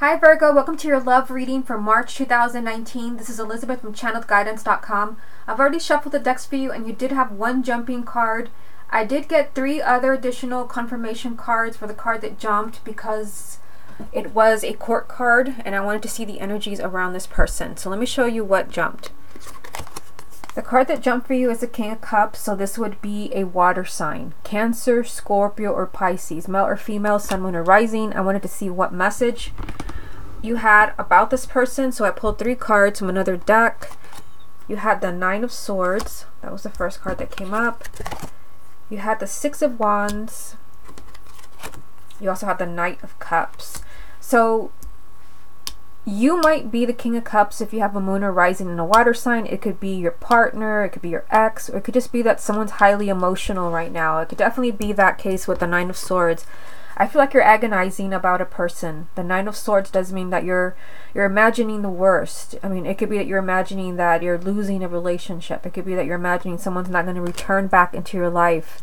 Hi Virgo, welcome to your love reading for March 2019. This is Elizabeth from channeledguidance.com. I've already shuffled the decks for you and you did have one jumping card. I did get 3 other additional confirmation cards for the card that jumped because it was a court card and I wanted to see the energies around this person. So let me show you what jumped. The card that jumped for you is the King of Cups, so this would be a water sign. Cancer, Scorpio, or Pisces. Male or female, sun, moon, or rising. I wanted to see what message you had about this person, so I pulled 3 cards from another deck. You had the Nine of Swords. That was the first card that came up. You had the Six of Wands. You also had the Knight of Cups. So you might be the King of Cups if you have a moon or rising in a water sign. It could be your partner, it could be your ex, or it could just be that someone's highly emotional right now. It could definitely be that case with the Nine of Swords. I feel like you're agonizing about a person. The Nine of Swords does mean that you're imagining the worst. I mean, it could be that you're imagining that you're losing a relationship. It could be that you're imagining someone's not going to return back into your life.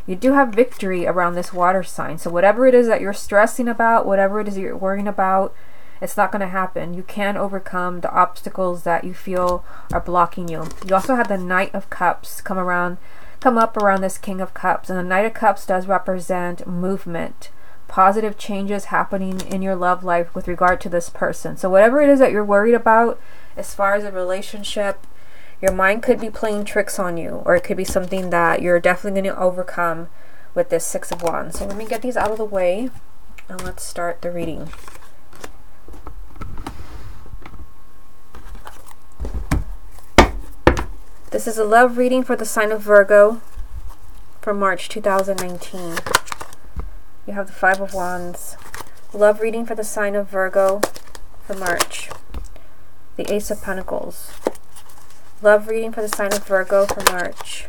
You do have victory around this water sign. So whatever it is that you're stressing about, whatever it is that you're worrying about, it's not going to happen. You can overcome the obstacles that you feel are blocking you. You also had the Knight of Cups come up around this King of Cups. And the Knight of Cups does represent movement, positive changes happening in your love life with regard to this person. So whatever it is that you're worried about as far as a relationship, your mind could be playing tricks on you, or it could be something that you're definitely going to overcome with this Six of Wands. So let me get these out of the way and let's start the reading. This is a love reading for the sign of Virgo for March 2019. You have the Five of Wands. Love reading for the sign of Virgo for March. The Ace of Pentacles. Love reading for the sign of Virgo for March.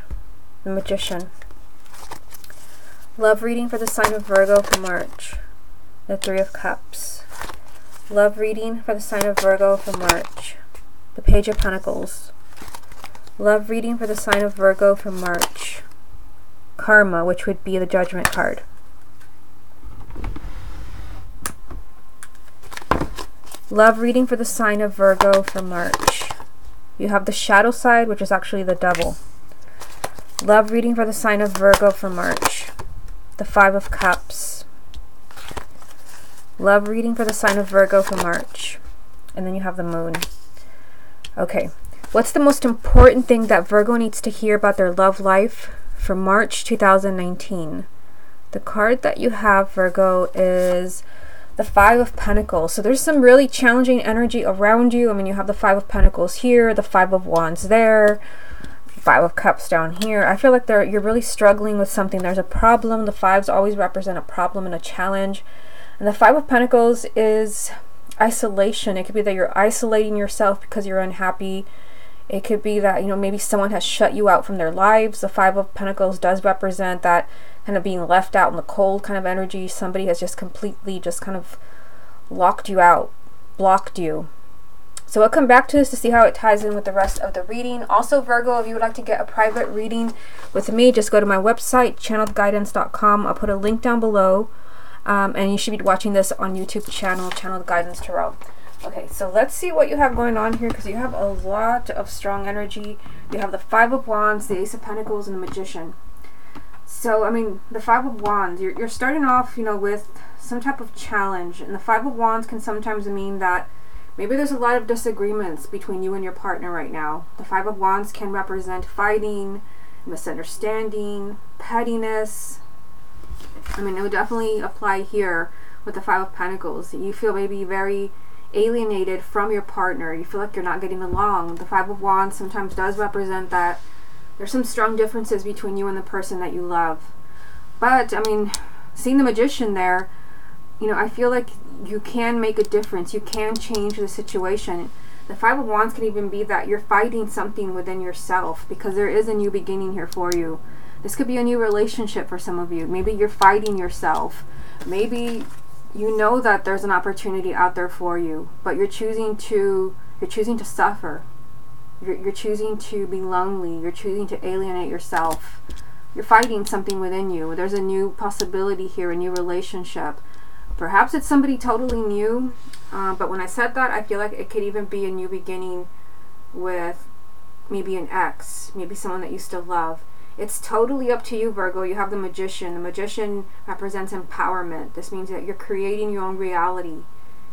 The Magician. Love reading for the sign of Virgo for March. The Three of Cups. Love reading for the sign of Virgo for March. The Page of Pentacles. Love reading for the sign of Virgo for March. Karma, which would be the Judgment card. Love reading for the sign of Virgo for March. You have the shadow side, which is actually the Devil. Love reading for the sign of Virgo for March. The Five of Cups. Love reading for the sign of Virgo for March. And then you have the Moon. Okay. What's the most important thing that Virgo needs to hear about their love life for March 2019? The card that you have, Virgo, is the Five of Pentacles. So there's some really challenging energy around you. I mean, you have the Five of Pentacles here, the Five of Wands there, Five of Cups down here. I feel like you're really struggling with something. There's a problem. The fives always represent a problem and a challenge. And the Five of Pentacles is isolation. It could be that you're isolating yourself because you're unhappy. It could be that, you know, maybe someone has shut you out from their lives. The Five of Pentacles does represent that kind of being left out in the cold kind of energy. Somebody has just completely just kind of locked you out, blocked you. So I'll come back to this to see how it ties in with the rest of the reading. Also, Virgo, if you would like to get a private reading with me, just go to my website, channeledguidance.com. I'll put a link down below. And you should be watching this on YouTube channel, Channeled Guidance Tarot. Okay, so let's see what you have going on here, because you have a lot of strong energy. You have the Five of Wands, the Ace of Pentacles, and the Magician. So, I mean, the Five of Wands, you're starting off, you know, with some type of challenge. And the Five of Wands can sometimes mean that maybe there's a lot of disagreements between you and your partner right now. The Five of Wands can represent fighting, misunderstanding, pettiness. I mean, it would definitely apply here with the Five of Pentacles. You feel maybe very alienated from your partner. You feel like you're not getting along. The Five of Wands sometimes does represent that there's some strong differences between you and the person that you love. But, I mean, seeing the Magician there, you know, I feel like you can make a difference. You can change the situation. The Five of Wands can even be that you're fighting something within yourself, because there is a new beginning here for you. This could be a new relationship for some of you. Maybe you're fighting yourself. Maybe you know that there's an opportunity out there for you, but you're choosing to suffer. You're choosing to be lonely. You're choosing to alienate yourself. You're fighting something within you. There's a new possibility here, a new relationship. Perhaps it's somebody totally new, but when I said that, I feel like it could even be a new beginning with maybe an ex, maybe someone that you still love. It's totally up to you, Virgo. You have the Magician. The Magician represents empowerment. This means that you're creating your own reality.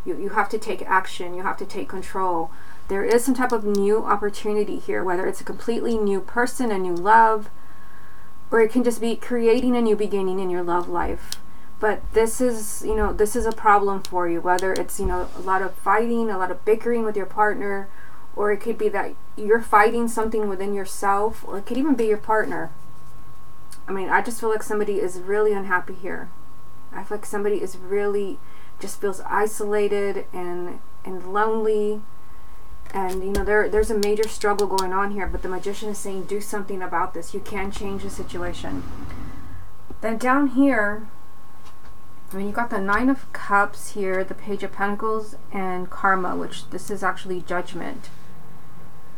You have to take action. You have to take control. There is some type of new opportunity here, whether it's a completely new person, a new love, or it can just be creating a new beginning in your love life. But this is, this is a problem for you, whether it's, a lot of fighting, a lot of bickering with your partner, or it could be that you're fighting something within yourself, or it could even be your partner. I mean, I just feel like somebody is really unhappy here. I feel like somebody is really just feels isolated and lonely. And there's a major struggle going on here, but the Magician is saying do something about this. You can change the situation. Then down here, you got the Nine of Cups here, the Page of Pentacles, and Karma, which this is actually Judgment.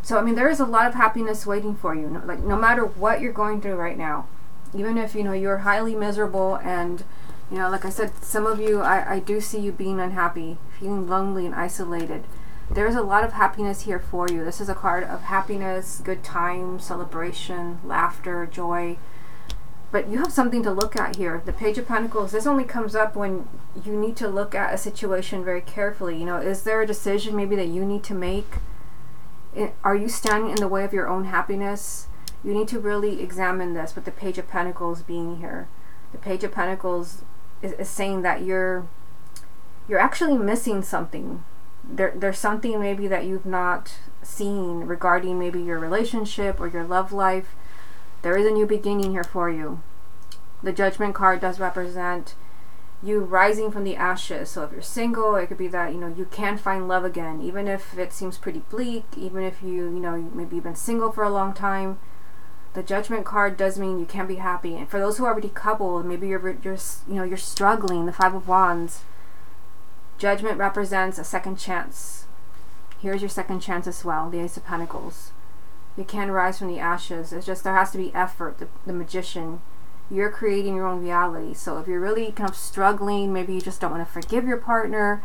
So there is a lot of happiness waiting for you. Like, no matter what you're going through right now, even if you're highly miserable, and like I said, some of you, I do see you being unhappy, feeling lonely and isolated. There's a lot of happiness here for you. This is a card of happiness, good time, celebration, laughter, joy. But you have something to look at here. The Page of Pentacles, this only comes up when you need to look at a situation very carefully. Is there a decision maybe that you need to make? Are you standing in the way of your own happiness? You need to really examine this with the Page of Pentacles being here. The Page of Pentacles is saying that you're actually missing something. There's something maybe that you've not seen regarding maybe your relationship or your love life. There is a new beginning here for you. The Judgment card does represent you rising from the ashes. So if you're single, it could be that you can find love again, even if it seems pretty bleak, even if maybe you've been single for a long time. The Judgment card does mean you can be happy. And for those who are already coupled, maybe you're struggling. The Five of Wands. Judgment represents a second chance. Here's your second chance as well. The Ace of Pentacles. You can rise from the ashes. It's just there has to be effort. The Magician. You're creating your own reality. So if you're really kind of struggling, maybe you just don't want to forgive your partner.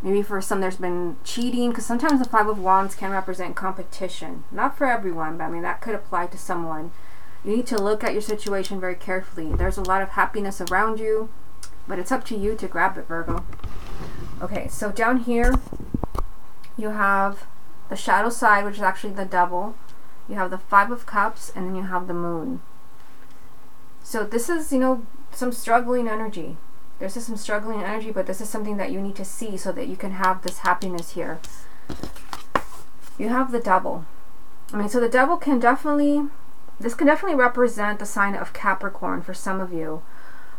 Maybe for some there's been cheating. Because sometimes the Five of Wands can represent competition. Not for everyone, but that could apply to someone. You need to look at your situation very carefully. There's a lot of happiness around you. But it's up to you to grab it, Virgo. Okay, so down here you have the shadow side, which is actually the Devil. You have the Five of Cups, and then you have the Moon. So this is, some struggling energy. There's just some struggling energy, but this is something that you need to see so that you can have this happiness here. You have the Devil. So the Devil can definitely represent the sign of Capricorn for some of you.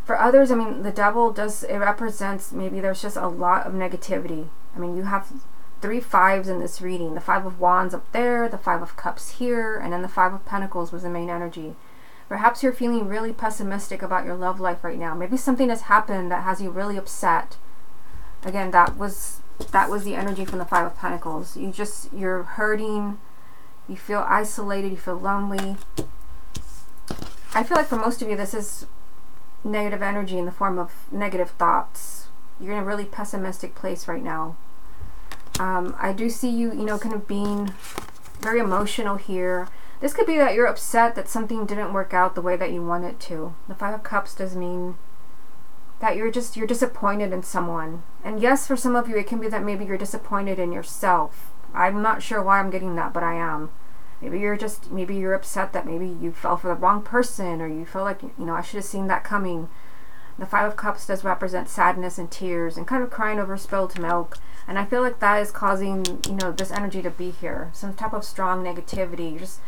For others, the Devil it represents maybe there's just a lot of negativity. You have 3 fives in this reading. The Five of Wands up there, the Five of Cups here, and then the Five of Pentacles was the main energy. Perhaps you're feeling really pessimistic about your love life right now. Maybe something has happened that has you really upset. Again, that was the energy from the Five of Pentacles. You're hurting, you feel isolated, you feel lonely. I feel like for most of you this is negative energy in the form of negative thoughts. You're in a really pessimistic place right now. I do see you, kind of being very emotional here. This could be that you're upset that something didn't work out the way that you want it to. The Five of Cups does mean that you're disappointed in someone. And yes, for some of you, it can be that maybe you're disappointed in yourself. I'm not sure why I'm getting that, but I am. Maybe you're upset that maybe you fell for the wrong person, or you feel like, I should have seen that coming. The Five of Cups does represent sadness and tears and kind of crying over spilled milk. And I feel like that is causing, this energy to be here. Some type of strong negativity.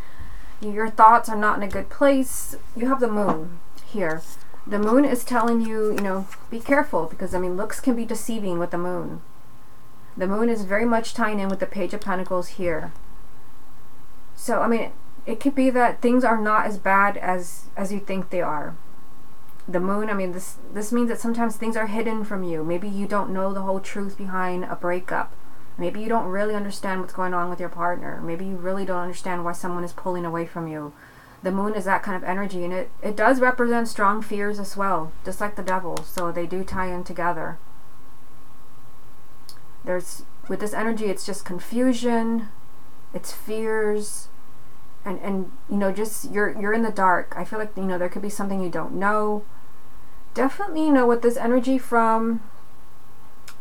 Your thoughts are not in a good place. You have the Moon here. The Moon is telling you, be careful, because, looks can be deceiving with the Moon. The Moon is very much tying in with the Page of Pentacles here. So, it could be that things are not as bad as you think they are. The Moon, this means that sometimes things are hidden from you. Maybe you don't know the whole truth behind a breakup. Maybe you don't really understand what's going on with your partner. Maybe you really don't understand why someone is pulling away from you. The Moon is that kind of energy, and it does represent strong fears as well, just like the Devil. So they do tie in together. with this energy, it's just confusion, it's fears, and you know, just you're in the dark. I feel like, you know, there could be something you don't know. Definitely, you know, with this energy from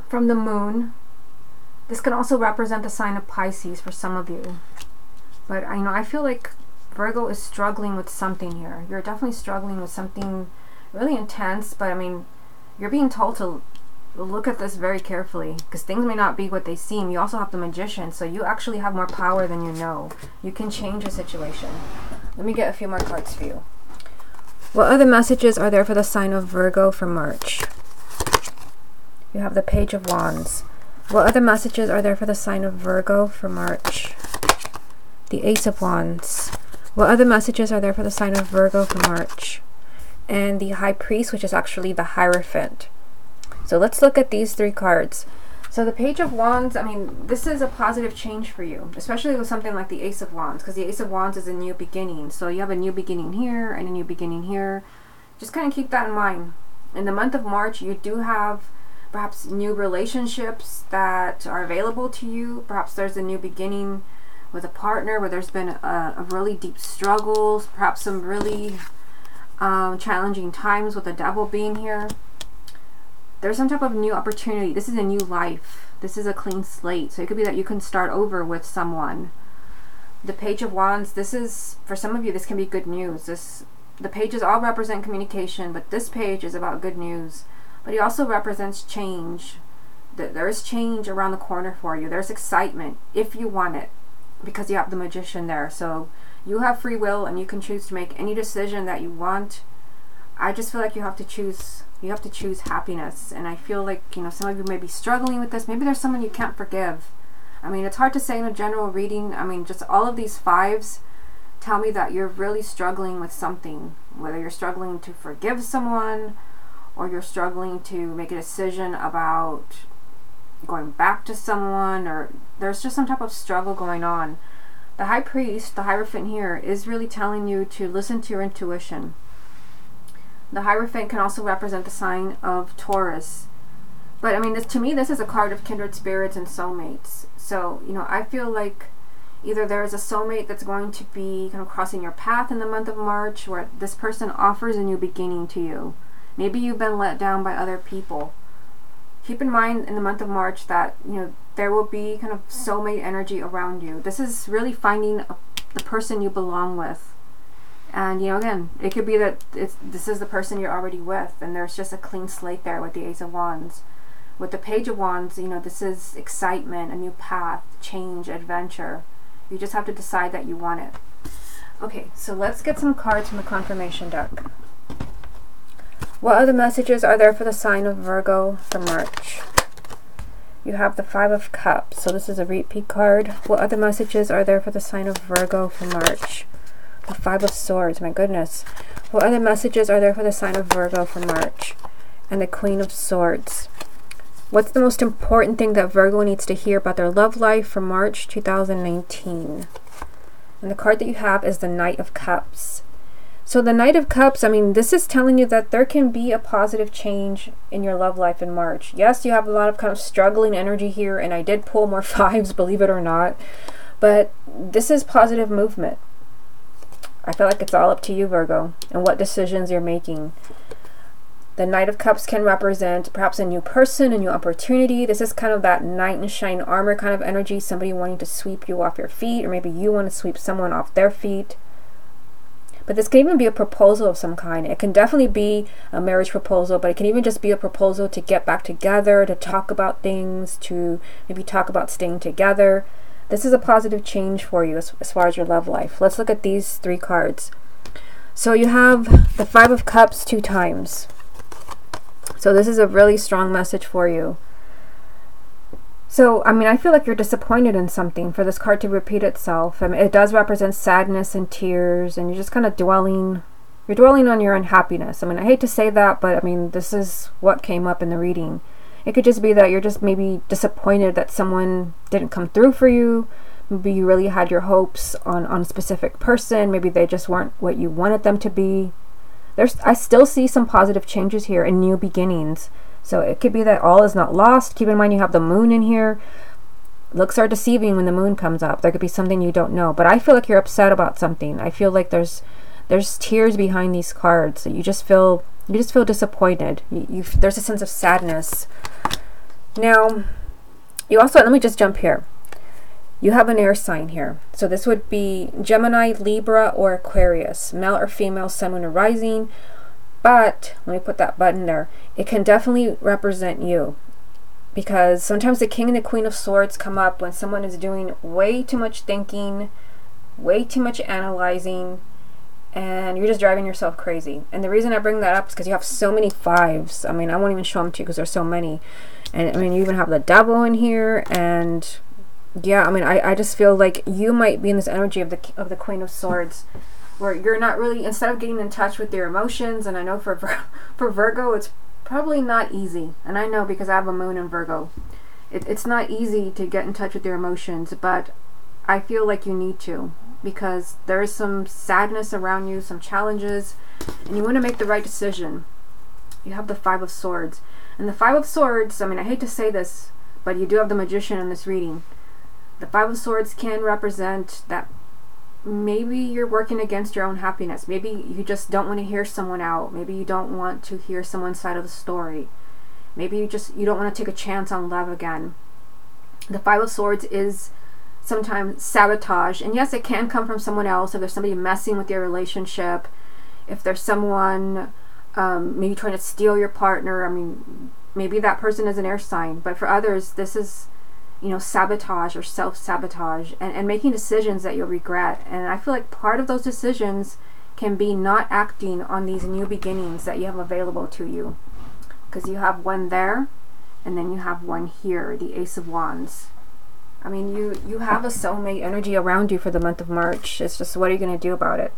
the moon, this can also represent the sign of Pisces for some of you. But I know, I feel like Virgo is struggling with something here. You're definitely struggling with something really intense, but I mean, you're being told to look at this very carefully, because things may not be what they seem. You also have the Magician, so you actually have more power than you know. You can change a situation. Let me get a few more cards for you. What other messages are there for the sign of Virgo for March? You have the Page of Wands. What other messages are there for the sign of Virgo for March? The Ace of Wands. What other messages are there for the sign of Virgo for March? And the High Priest, which is actually the Hierophant. So let's look at these three cards. So the Page of Wands, I mean, this is a positive change for you, especially with something like the Ace of Wands, because the Ace of Wands is a new beginning. So you have a new beginning here and a new beginning here. Just kind of keep that in mind. In the month of March, you do have perhaps new relationships that are available to you. Perhaps there's a new beginning with a partner where there's been a really deep struggles, perhaps some really challenging times with the Devil being here. There's some type of new opportunity. This is a new life. This is a clean slate. So it could be that you can start over with someone. The Page of Wands, this is, for some of you, this can be good news. The pages all represent communication, but this page is about good news. But it also represents change. There is change around the corner for you. There's excitement if you want it, because you have the Magician there. So you have free will and you can choose to make any decision that you want. I just feel like you have to choose happiness. And I feel like, you know, some of you may be struggling with this. Maybe there's someone you can't forgive. I mean, it's hard to say in a general reading. I mean, just all of these fives tell me that you're really struggling with something. Whether you're struggling to forgive someone, or you're struggling to make a decision about going back to someone, or there's just some type of struggle going on. The High Priest, the Hierophant here, is really telling you to listen to your intuition. The Hierophant can also represent the sign of Taurus. But I mean, to me, this is a card of kindred spirits and soulmates. So, you know, I feel like either there is a soulmate that's going to be kind of crossing your path in the month of March, where this person offers a new beginning to you. Maybe you've been let down by other people. Keep in mind in the month of March that, you know, there will be kind of soulmate energy around you. This is really finding the person you belong with. And, you know, again, it could be that this is the person you're already with, and there's just a clean slate there with the Ace of Wands. With the Page of Wands, you know, this is excitement, a new path, change, adventure. You just have to decide that you want it. Okay, so let's get some cards from the confirmation deck. What other messages are there for the sign of Virgo for March? You have the Five of Cups, so this is a repeat card. What other messages are there for the sign of Virgo for March? The Five of Swords, my goodness. What other messages are there for the sign of Virgo for March? And the Queen of Swords. What's the most important thing that Virgo needs to hear about their love life for March 2019? And the card that you have is the Knight of Cups. So the Knight of Cups, I mean, this is telling you that there can be a positive change in your love life in March. Yes, you have a lot of kind of struggling energy here, and I did pull more fives, believe it or not. But this is positive movement. I feel like it's all up to you, Virgo, and what decisions you're making. The Knight of Cups can represent perhaps a new person, a new opportunity. This is kind of that knight in shining armor kind of energy, somebody wanting to sweep you off your feet, or maybe you want to sweep someone off their feet. But this can even be a proposal of some kind. It can definitely be a marriage proposal, but it can even just be a proposal to get back together, to talk about things, to maybe talk about staying together. This is a positive change for you as far as your love life. Let's look at these three cards. So you have the Five of Cups 2 times. So this is a really strong message for you. So, I mean, I feel like you're disappointed in something for this card to repeat itself. I mean, it does represent sadness and tears, and you're just kind of dwelling on your unhappiness. I mean, I hate to say that, but I mean, this is what came up in the reading. It could just be that you're just maybe disappointed that someone didn't come through for you. Maybe you really had your hopes on a specific person. Maybe they just weren't what you wanted them to be. I still see some positive changes here and new beginnings. So it could be that all is not lost. Keep in mind you have the moon in here. Looks are deceiving when the moon comes up. There could be something you don't know. But I feel like you're upset about something. I feel like there's tears behind these cards. You just feel disappointed. There's a sense of sadness. Now, you also, let me just jump here. You have an air sign here. So this would be Gemini, Libra, or Aquarius. Male or female, sun, moon, or rising. But, let me put that button there. It can definitely represent you. Because sometimes the King and the Queen of Swords come up when someone is doing way too much thinking, way too much analyzing, and you're just driving yourself crazy. And the reason I bring that up is because you have so many fives. I mean, I won't even show them to you because there's so many. And I mean, you even have the Devil in here, and yeah, I mean, I just feel like you might be in this energy of the Queen of Swords, where you're not really, instead of getting in touch with your emotions. And I know for Virgo, it's probably not easy, and I know because I have a moon in Virgo. It's not easy to get in touch with your emotions, but I feel like you need to, because there is some sadness around you, some challenges, and you want to make the right decision. You have the Five of Swords, and the Five of Swords, I mean, I hate to say this, but you do have the Magician in this reading. The Five of Swords can represent that maybe you're working against your own happiness. Maybe you just don't want to hear someone out. Maybe you don't want to hear someone's side of the story. Maybe you don't want to take a chance on love again. The Five of Swords is sometimes sabotage, and yes, it can come from someone else. If there's somebody messing with your relationship, if there's someone maybe trying to steal your partner, I mean, maybe that person is an air sign, but for others this is, you know, sabotage or self-sabotage, and making decisions that you'll regret. And I feel like part of those decisions can be not acting on these new beginnings that you have available to you, because you have one there and then you have one here, the Ace of Wands. I mean, you have a soulmate energy around you for the month of March. It's just, what are you going to do about it?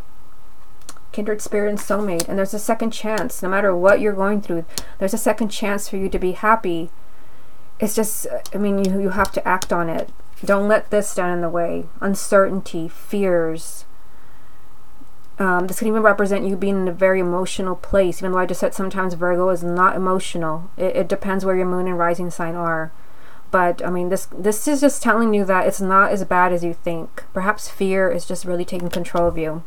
Kindred spirit and soulmate, and there's a second chance. No matter what you're going through, there's a second chance for you to be happy. It's just, I mean, you have to act on it. Don't let this stand in the way. Uncertainty, fears. This can even represent you being in a very emotional place, even though I just said sometimes Virgo is not emotional. It depends where your moon and rising sign are. But I mean, this is just telling you that it's not as bad as you think. Perhaps fear is just really taking control of you.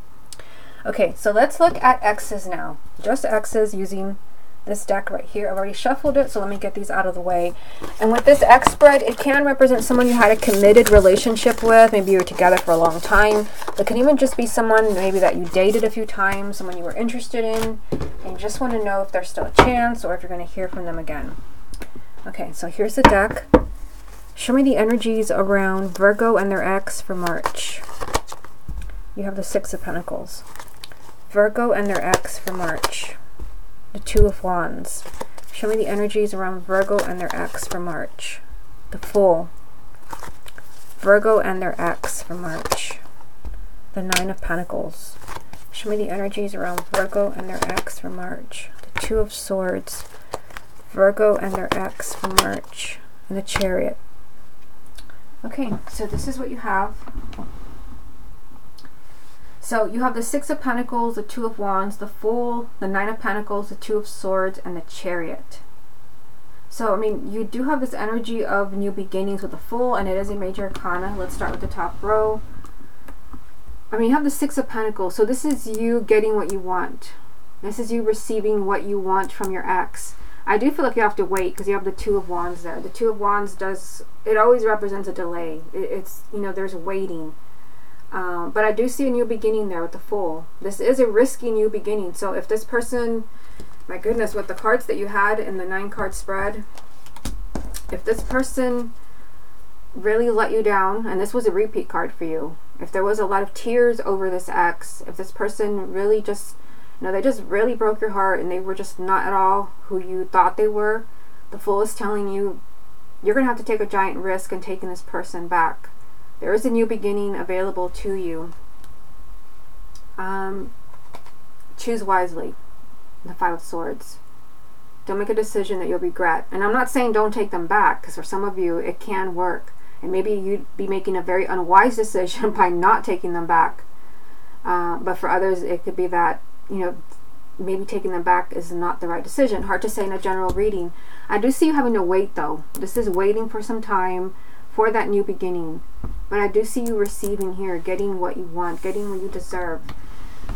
Okay, so let's look at X's now. Just X's using this deck right here. I've already shuffled it, so let me get these out of the way. And with this X spread, it can represent someone you had a committed relationship with. Maybe you were together for a long time. It can even just be someone maybe that you dated a few times, someone you were interested in, and you just want to know if there's still a chance or if you're going to hear from them again. Okay, so here's the deck. Show me the energies around Virgo and their ex for March. You have the Six of Pentacles. Virgo and their ex for March. The Two of Wands. Show me the energies around Virgo and their ex for March. The Fool. Virgo and their ex for March. The Nine of Pentacles. Show me the energies around Virgo and their ex for March. The Two of Swords. Virgo and their ex for March. And the Chariot. Okay, so this is what you have. So you have the Six of Pentacles, the Two of Wands, the Fool, the Nine of Pentacles, the Two of Swords, and the Chariot. So, I mean, you do have this energy of new beginnings with the Fool, and it is a major arcana. Let's start with the top row. I mean, you have the Six of Pentacles. So this is you getting what you want. This is you receiving what you want from your ex. I do feel like you have to wait because you have the Two of Wands there. The Two of Wands it always represents a delay. It's, you know, there's waiting. But I do see a new beginning there with the Fool. This is a risky new beginning. So if this person, my goodness, with the cards that you had in the 9-card spread, if this person really let you down, and this was a repeat card for you, if there was a lot of tears over this ex, if this person really just, you know, they just really broke your heart and they were just not at all who you thought they were, the Fool is telling you, you're going to have to take a giant risk in taking this person back. There is a new beginning available to you. Choose wisely. The Five of Swords. Don't make a decision that you'll regret. And I'm not saying don't take them back, because for some of you it can work. And maybe you'd be making a very unwise decision by not taking them back. But for others it could be that, you know, maybe taking them back is not the right decision. Hard to say in a general reading. I do see you having to wait though. This is waiting for some time for that new beginning. But I do see you receiving here, getting what you want, getting what you deserve.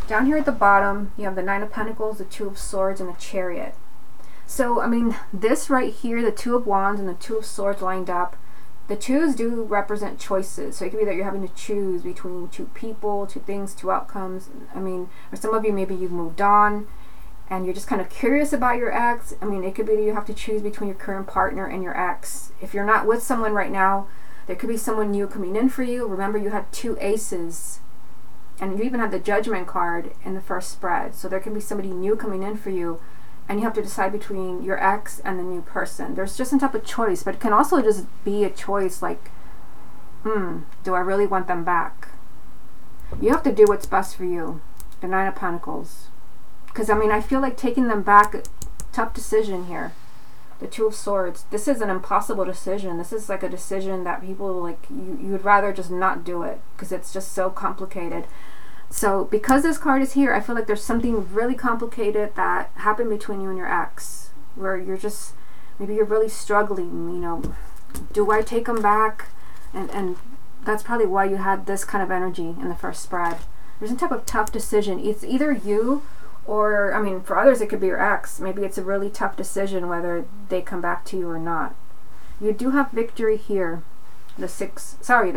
Down here at the bottom, you have the Nine of Pentacles, the Two of Swords, and the Chariot. So, I mean, this right here, the Two of Wands and the Two of Swords lined up, the twos do represent choices. So it could be that you're having to choose between two people, two things, two outcomes. I mean, or some of you, maybe you've moved on and you're just kind of curious about your ex. I mean, it could be that you have to choose between your current partner and your ex. If you're not with someone right now, there could be someone new coming in for you. Remember, you had two aces and you even had the Judgment card in the first spread. So there could be somebody new coming in for you, and you have to decide between your ex and the new person. There's just some type of choice, but it can also just be a choice like, do I really want them back? You have to do what's best for you. The Nine of Pentacles. Because, I mean, I feel like taking them back, tough decision here. The Two of Swords. This is an impossible decision. This is like a decision that people, like, you would rather just not do it because it's just so complicated. So because this card is here, I feel like there's something really complicated that happened between you and your ex, where you're just, maybe you're really struggling, you know, do I take them back? And that's probably why you had this kind of energy in the first spread. There's some type of tough decision. It's either you or, I mean, for others it could be your ex. Maybe it's a really tough decision whether they come back to you or not. You do have victory here. The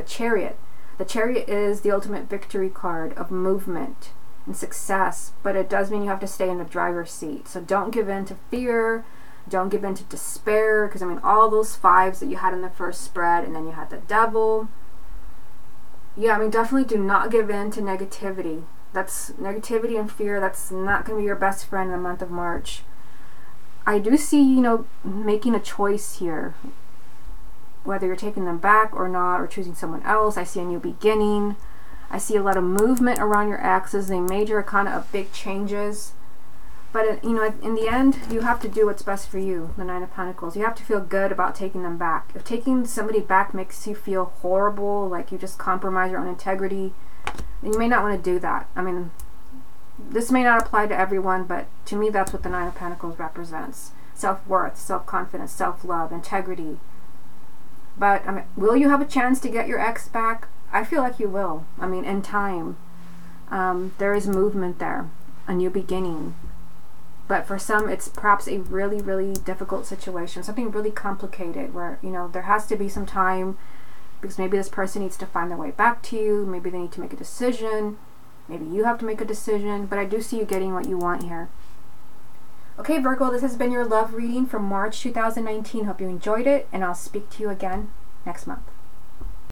Chariot. The Chariot is the ultimate victory card of movement and success, but it does mean you have to stay in the driver's seat. So don't give in to fear, don't give in to despair, because I mean, all those fives that you had in the first spread, and then you had the Devil. Yeah, I mean, definitely do not give in to negativity. That's negativity and fear. That's not going to be your best friend in the month of March. I do see, you know, making a choice here. Whether you're taking them back or not, or choosing someone else. I see a new beginning. I see a lot of movement around your exes. They major kind of big changes. But, you know, in the end, you have to do what's best for you, the Nine of Pentacles. You have to feel good about taking them back. If taking somebody back makes you feel horrible, like you just compromise your own integrity, then you may not want to do that. I mean, this may not apply to everyone, but to me, that's what the Nine of Pentacles represents. Self-worth, self-confidence, self-love, integrity. But, I mean, will you have a chance to get your ex back? I feel like you will. I mean, in time. There is movement there. A new beginning. But for some, it's perhaps a really, really difficult situation. Something really complicated where, you know, there has to be some time because maybe this person needs to find their way back to you. Maybe they need to make a decision. Maybe you have to make a decision. But I do see you getting what you want here. Okay, Virgo, this has been your love reading for March 2019. Hope you enjoyed it, and I'll speak to you again next month.